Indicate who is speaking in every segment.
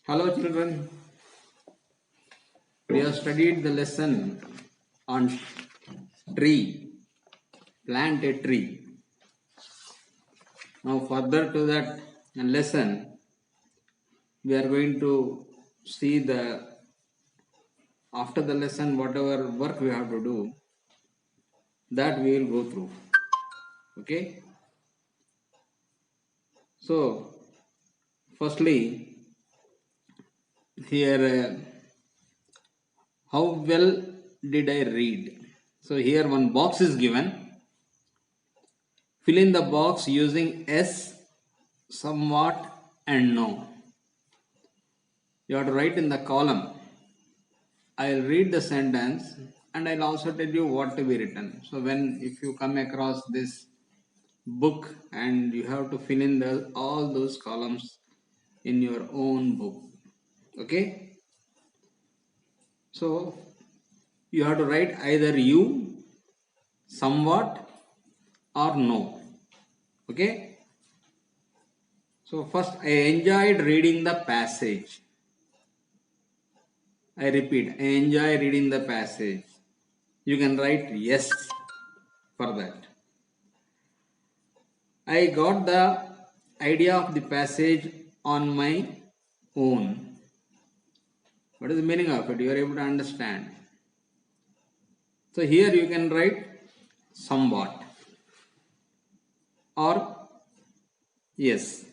Speaker 1: Hello children, we have studied the lesson on tree, plant a tree. Now further to that lesson, we are going to see after the lesson whatever work we have to do, that we will go through. Okay? So, firstly, here how well did I read? So here one box is given. Fill in the box using S, somewhat and no. You have to write in the column. I'll read the sentence and I'll also tell you what to be written. So if you come across this book and you have to fill in all those columns in your own book. Okay? So you have to write either you, somewhat or no. Okay? So first, I enjoyed reading the passage. I repeat, I enjoy reading the passage. You can write yes for that. I got the idea of the passage on my own. What is the meaning of it? You are able to understand. So here you can write somewhat or yes.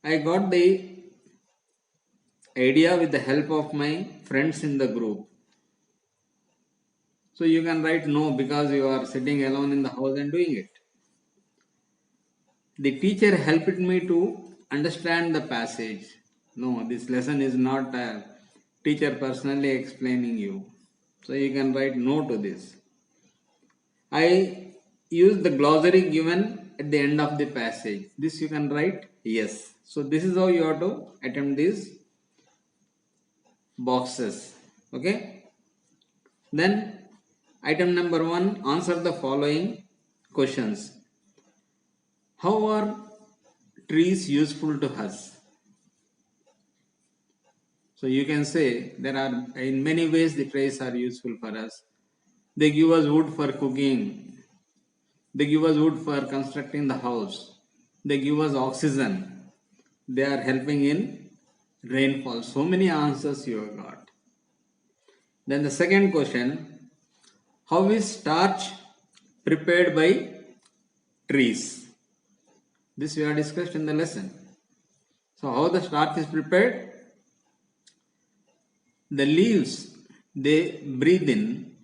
Speaker 1: I got the idea with the help of my friends in the group. So you can write no because you are sitting alone in the house and doing it. The teacher helped me to understand the passage. No, this lesson is not a teacher personally explaining you. So you can write no to this. I use the glossary given at the end of the passage. This you can write yes. So this is how you have to attempt these boxes. Okay. Then item number 1, answer the following questions. How are trees useful to us? So you can say there are in many ways the trees are useful for us. They give us wood for cooking. They give us wood for constructing the house. They give us oxygen. They are helping in rainfall. So many answers you have got. Then the second question, how is starch prepared by trees? This we have discussed in the lesson. So how the starch is prepared? The leaves, they breathe in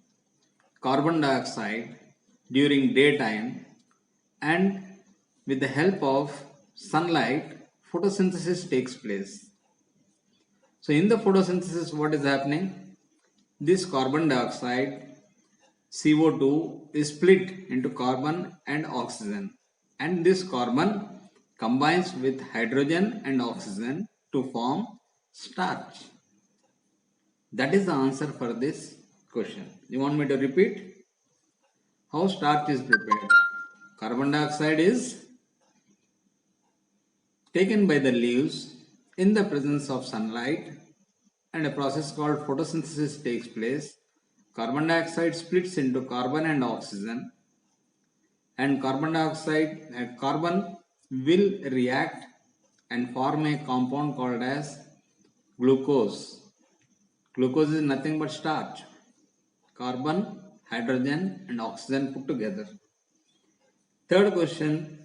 Speaker 1: carbon dioxide during daytime, and with the help of sunlight, photosynthesis takes place. So in the photosynthesis, what is happening? This carbon dioxide, CO2, is split into carbon and oxygen, and this carbon combines with hydrogen and oxygen to form starch. That is the answer for this question. You want me to repeat? How starch is prepared? Carbon dioxide is taken by the leaves in the presence of sunlight, and a process called photosynthesis takes place. Carbon dioxide splits into carbon and oxygen, and carbon will react and form a compound called as glucose. Glucose is nothing but starch. Carbon, hydrogen and oxygen put together. Third question,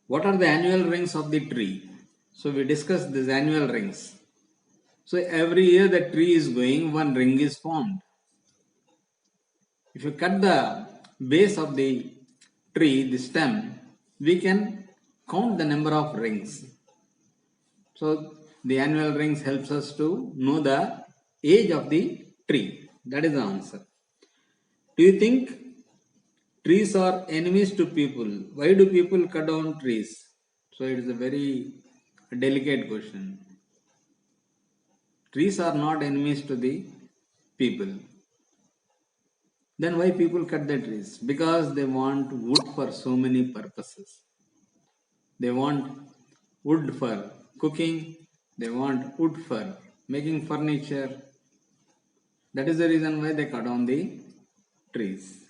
Speaker 1: what are the annual rings of the tree? So we discussed these annual rings. So every year the tree is going, one ring is formed. If you cut the base of the tree, the stem, we can count the number of rings. So the annual rings helps us to know the age of the tree. That is the answer. Do you think trees are enemies to people? Why do people cut down trees? So it is a very delicate question. Trees are not enemies to the people. Then why people cut the trees? Because they want wood for so many purposes. They want wood for cooking, They want wood for making furniture. That is the reason why they cut down the trees.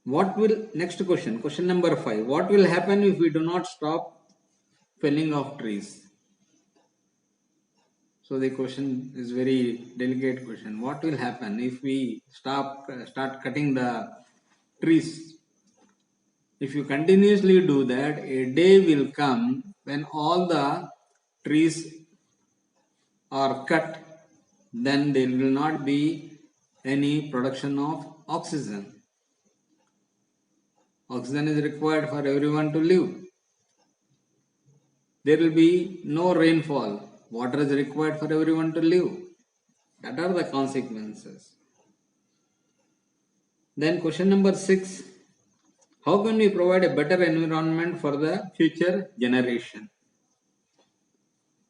Speaker 1: What will, next question, question number 5. What will happen if we do not stop felling of trees? So the question is very delicate question. What will happen if we start cutting the trees? If you continuously do that, a day will come when all the trees are cut, then there will not be any production of oxygen. Oxygen is required for everyone to live. There will be no rainfall. Water is required for everyone to live. That are the consequences. Then question number 6. How can we provide a better environment for the future generation?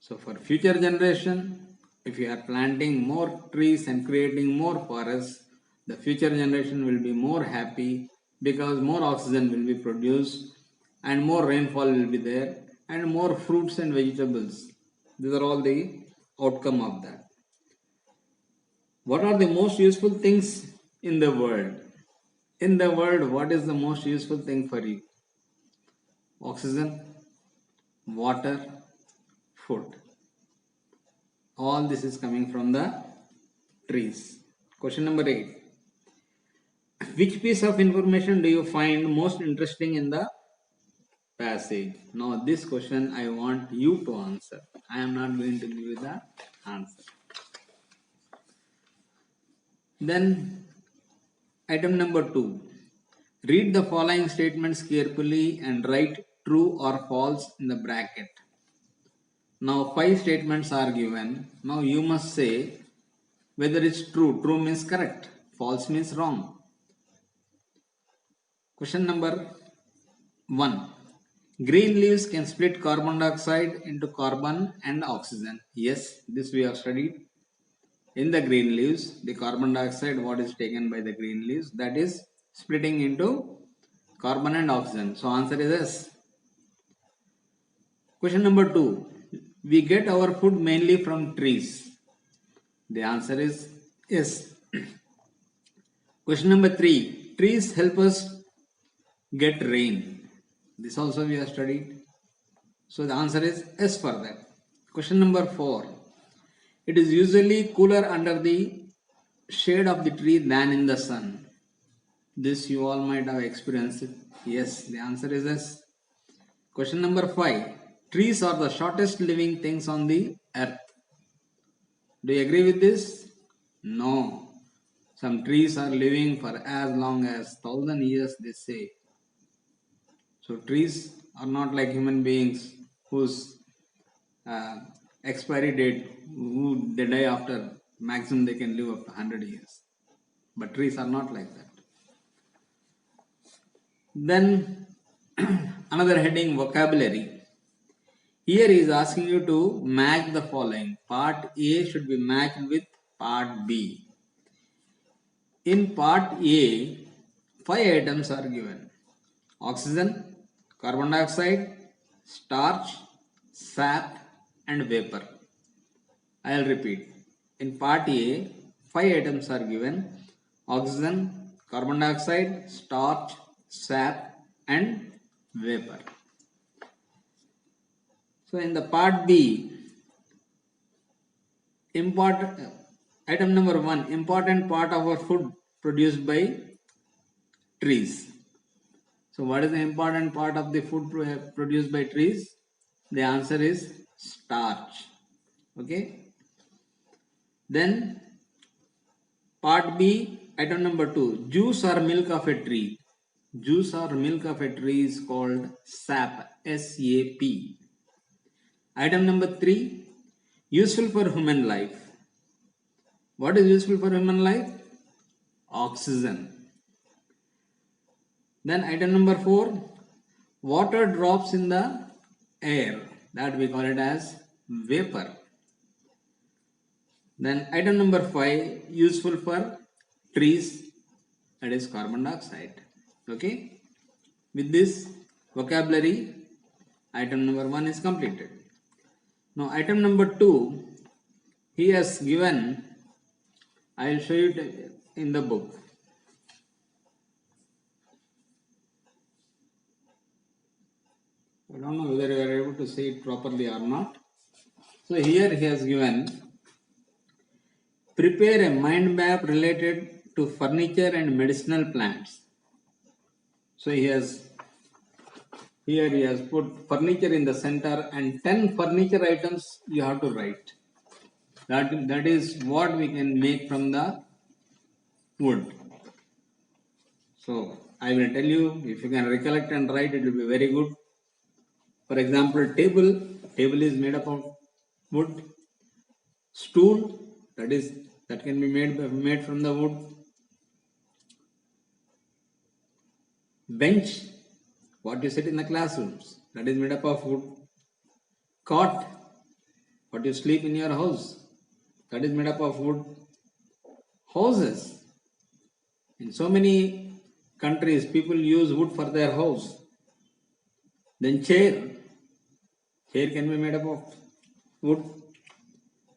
Speaker 1: So for future generation, if you are planting more trees and creating more forests, the future generation will be more happy because more oxygen will be produced and more rainfall will be there and more fruits and vegetables. These are all the outcome of that. What are the most useful things in the world? In the world, what is the most useful thing for you? Oxygen, water, food. All this is coming from the trees. Question number 8. Which piece of information do you find most interesting in the passage? Now this question I want you to answer. I am not going to give you the answer. Then item number 2. Read the following statements carefully and write true or false in the bracket. Now 5 statements are given. Now you must say whether it's true. True means correct. False means wrong. Question number 1. Green leaves can split carbon dioxide into carbon and oxygen. Yes, this we have studied. In the green leaves, the carbon dioxide what is taken by the green leaves, that is splitting into carbon and oxygen. So answer is yes. Question number 2. We get our food mainly from trees. The answer is yes. Question number 3. Trees help us get rain. This also we have studied. So the answer is yes for that. Question number 4. It is usually cooler under the shade of the tree than in the sun. This you all might have experienced it. Yes, the answer is yes. Question number 5. Trees are the shortest living things on the earth. Do you agree with this? No. Some trees are living for as long as 1,000 years, they say. So trees are not like human beings whose expiry date, who they die after maximum they can live up to 100 years. But trees are not like that. Then another heading, vocabulary. Here he is asking you to match the following. Part A should be matched with part B. In part A, 5 items are given. Oxygen, carbon dioxide, starch, sap and vapor. I will repeat. In part A, 5 items are given. Oxygen, carbon dioxide, starch, sap and vapor. So in the part B, item number 1, important part of our food produced by trees. So what is the important part of the food produced by trees? The answer is starch. Okay. Then part B, item number 2, juice or milk of a tree. Juice or milk of a tree is called sap, S-A-P. Item number 3, useful for human life. What is useful for human life? Oxygen. Then item number 4, water drops in the air. That we call it as vapor. Then item number 5, useful for trees. That is carbon dioxide. Okay. With this vocabulary, item number 1 is completed. Now item number 2, he has given, I will show you in the book. I don't know whether you are able to see it properly or not. So here he has given, prepare a mind map related to furniture and medicinal plants. So here he has put furniture in the center and 10 furniture items you have to write. That is what we can make from the wood. So I will tell you, if you can recollect and write, it will be very good. For example, table is made up of wood. Stool, that can be made from the wood. Bench, what you sit in the classrooms, that is made up of wood. Cot, what you sleep in your house, that is made up of wood. Houses, in so many countries people use wood for their house. Then chair can be made up of wood.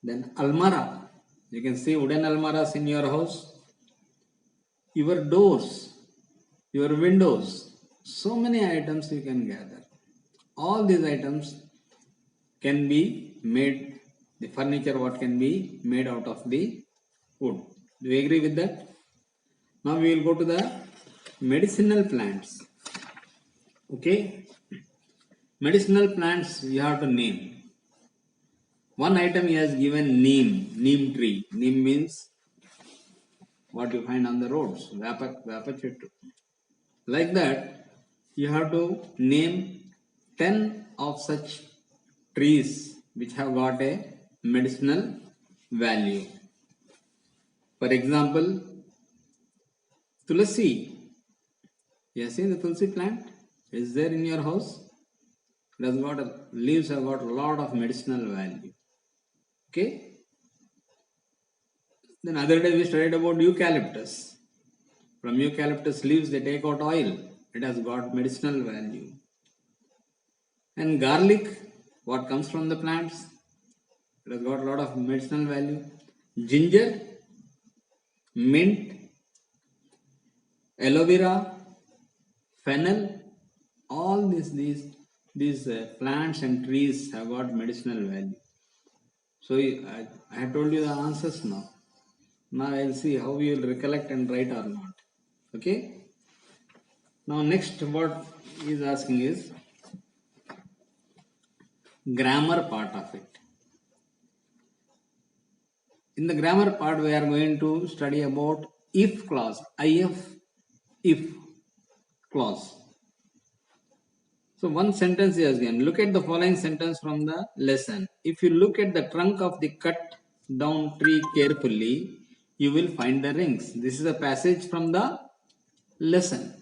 Speaker 1: Then almara, you can see wooden almaras in your house. Your doors, your windows, so many items you can gather. All these items can be made, the furniture what can be made out of the wood. Do you agree with that? Now we will go to the medicinal plants. Okay, medicinal plants you have to name. One item he has given neem tree. Neem means what you find on the roads, Vapa chettu. Like that, you have to name 10 of such trees which have got a medicinal value. For example, Tulsi. You have seen the Tulsi plant? Is there in your house? It has got leaves have got a lot of medicinal value. Okay. Then other day we studied about eucalyptus. From eucalyptus leaves they take out oil. It has got medicinal value. And garlic, what comes from the plants? It has got a lot of medicinal value. Ginger, mint, aloe vera, fennel, all these plants and trees have got medicinal value. So I have told you the answers now. Now I will see how you will recollect and write or not. Okay. Now next what he is asking is grammar part of it. In the grammar part we are going to study about if clause, if clause. So one sentence is given. Look at the following sentence from the lesson. If you look at the trunk of the cut down tree carefully, you will find the rings. This is a passage from the lesson.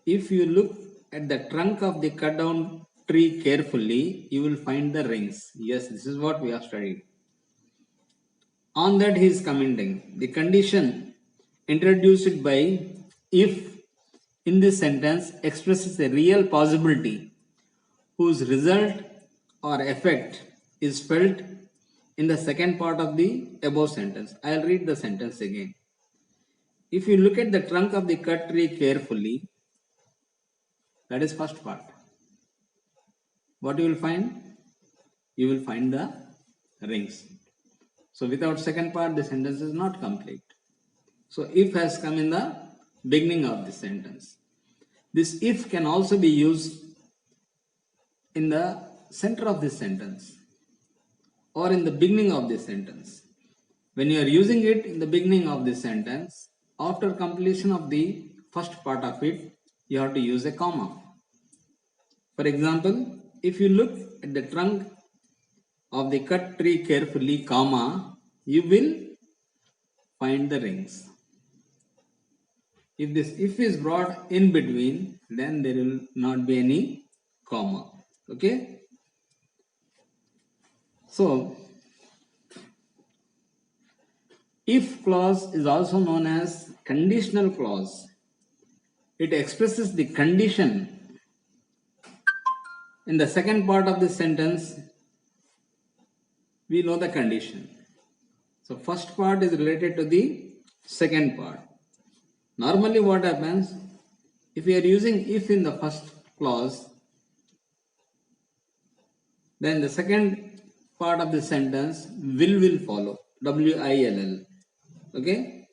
Speaker 1: If you look at the trunk of the cut down tree carefully, you will find the rings. Yes, this is what we have studied. On that he is commenting. The condition introduced by if in this sentence expresses a real possibility whose result or effect is felt in the second part of the above sentence. I will read the sentence again. If you look at the trunk of the cut tree carefully, that is first part. What you will find? You will find the rings. So without second part, the sentence is not complete. So if has come in the beginning of the sentence. This if can also be used in the center of this sentence or in the beginning of this sentence. When you are using it in the beginning of this sentence, after completion of the first part of it, you have to use a comma. For example, if you look at the trunk of the cut tree carefully, comma, you will find the rings. If this if is brought in between, then there will not be any comma. Okay. So, if clause is also known as conditional clause. It expresses the condition in the second part of the sentence we know the condition. So first part is related to the second part. Normally what happens, if we are using if in the first clause, then the second part of the sentence will follow. WILL. Okay.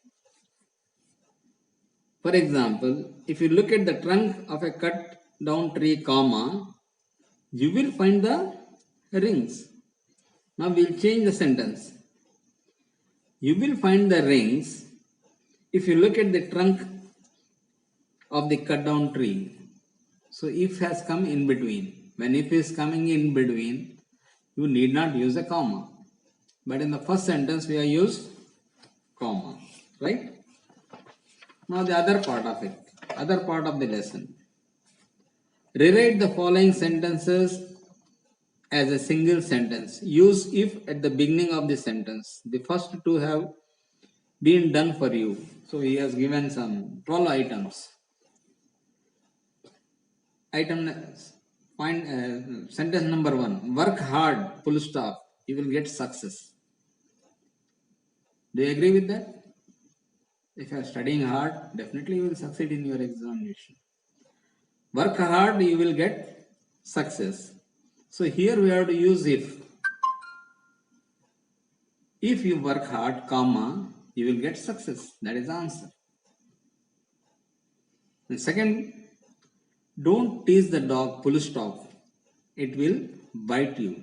Speaker 1: For example, if you look at the trunk of a cut down tree, comma, you will find the rings. Now we'll change the sentence. You will find the rings if you look at the trunk of the cut down tree. So if has come in between. When if is coming in between, you need not use a comma. But in the first sentence we have used comma. Right? Now the other part of it. Other part of the lesson. Rewrite the following sentences as a single sentence. Use if at the beginning of the sentence. The first two have been done for you. So he has given some 12 items. Sentence number 1. Work hard, full stop. You will get success. Do you agree with that? If you are studying hard, definitely you will succeed in your examination. Work hard, you will get success. So here we have to use if. If you work hard, comma, you will get success. That is the answer. The second, don't tease the dog, full stop. It will bite you.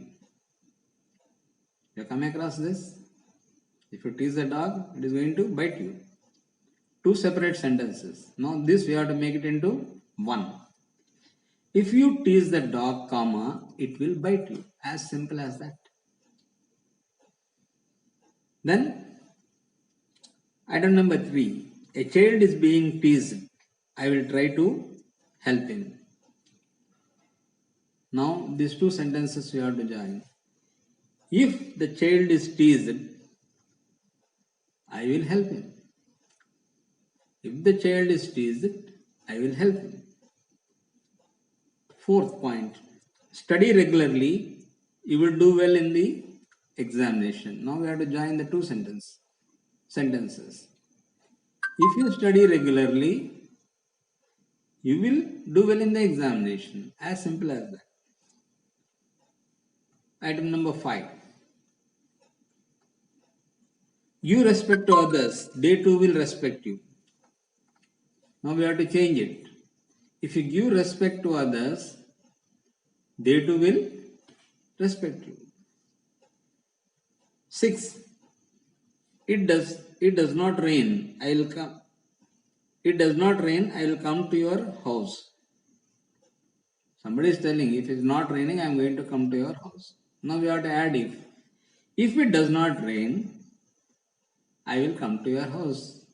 Speaker 1: You come across this? If you tease the dog, it is going to bite you. Two separate sentences. Now this we have to make it into one. If you tease the dog, comma, it will bite you. As simple as that. Then, item number 3. A child is being teased. I will try to help him. Now, these two sentences we have to join. If the child is teased, I will help him. If the child is teased, I will help him. Fourth point. Study regularly. You will do well in the examination. Now we have to join the two sentences. If you study regularly, you will do well in the examination. As simple as that. Item number 5. You respect to others, they too will respect you. Now we have to change it. If you give respect to others, they too will respect you. 6. It does not rain. I will come. It does not rain. I will come to your house. Somebody is telling, if it is not raining, I am going to come to your house. Now we have to add if. If it does not rain, I will come to your house.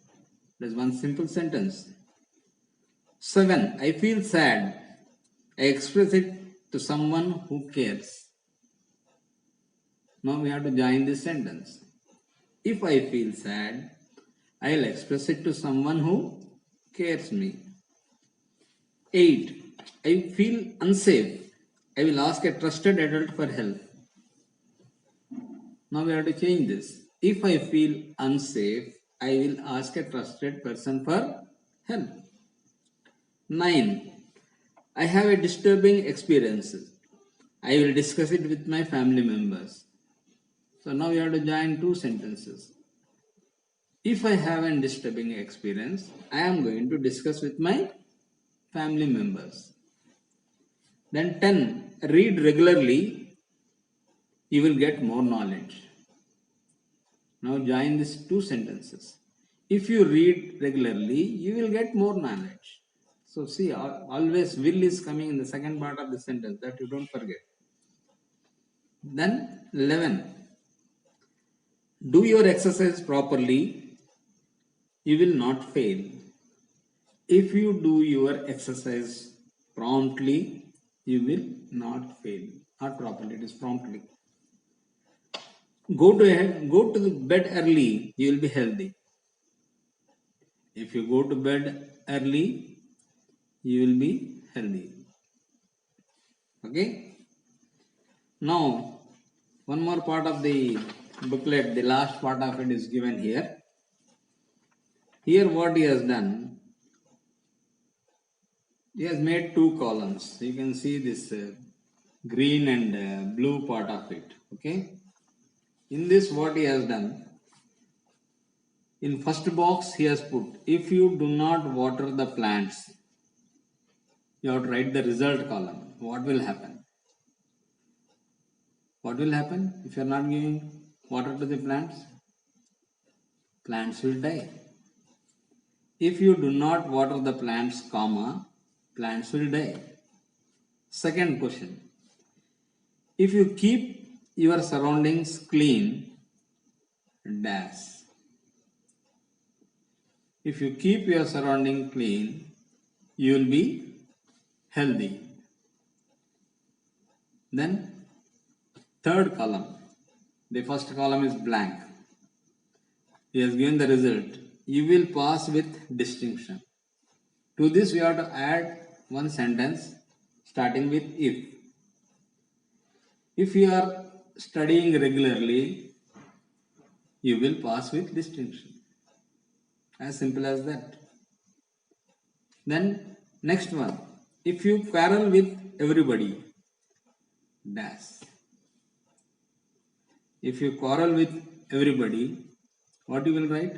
Speaker 1: That is one simple sentence. 7. I feel sad. I express it to someone who cares. Now we have to join this sentence. If I feel sad, I will express it to someone who cares me. 8. I feel unsafe. I will ask a trusted adult for help. Now we have to change this. If I feel unsafe, I will ask a trusted person for help. 9. I have a disturbing experience. I will discuss it with my family members. So now we have to join two sentences. If I have a disturbing experience, I am going to discuss with my family members. Then 10. Read regularly, you will get more knowledge. Now join these two sentences. If you read regularly, you will get more knowledge. So see, always will is coming in the second part of the sentence, that you don't forget. Then 11. Do your exercise properly, you will not fail. If you do your exercise promptly, you will not fail. Not properly, it is promptly. Go to the bed early, you will be healthy. If you go to bed early, you will be healthy. Okay? Now, One more part of the booklet, the last part of it is given here. Here what he has done, he has made two columns. You can see this green and blue part of it. Okay. In this what he has done, in first box he has put, if you do not water the plants, you have to write the result column. What will happen? What will happen if you are not giving water to the plants? Plants will die. If you do not water the plants, comma, plants will die. Second question. If you keep your surroundings clean, dash. If you keep your surrounding clean, you will be healthy. Then third column. The first column is blank. He has given the result. You will pass with distinction. To this we have to add one sentence starting with if. If you are studying regularly, you will pass with distinction. As simple as that. Then next one. If you quarrel with everybody, dash. If you quarrel with everybody, what you will write?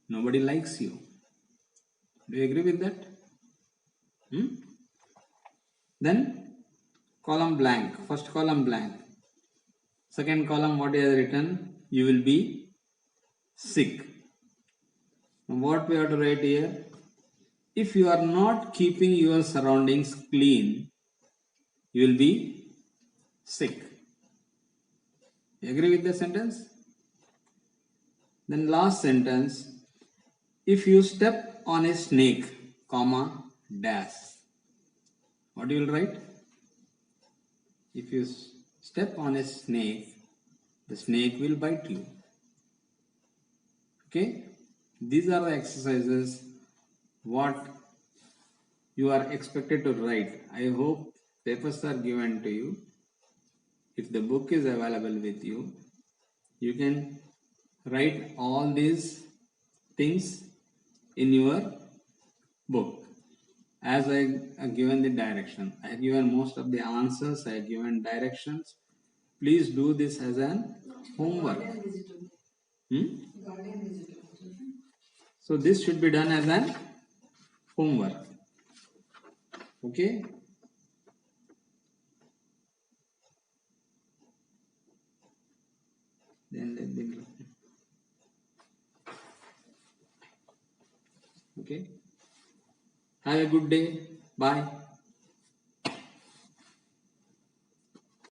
Speaker 1: Nobody likes you. Do you agree with that? Then column blank. First column blank. Second column what is written? You will be sick. And what we have to write here? If you are not keeping your surroundings clean, you will be sick. You agree with the sentence? Then last sentence. If you step on a snake, comma, dash. What you will write? If you step on a snake, the snake will bite you. Okay? These are the exercises what you are expected to write. I hope papers are given to you. If the book is available with you, you can write all these things in your book. As I have given the direction, I have given most of the answers, I have given directions. Please do this as an homework. So this should be done as an homework. Okay. Then let me. Okay. Have a good day. Bye.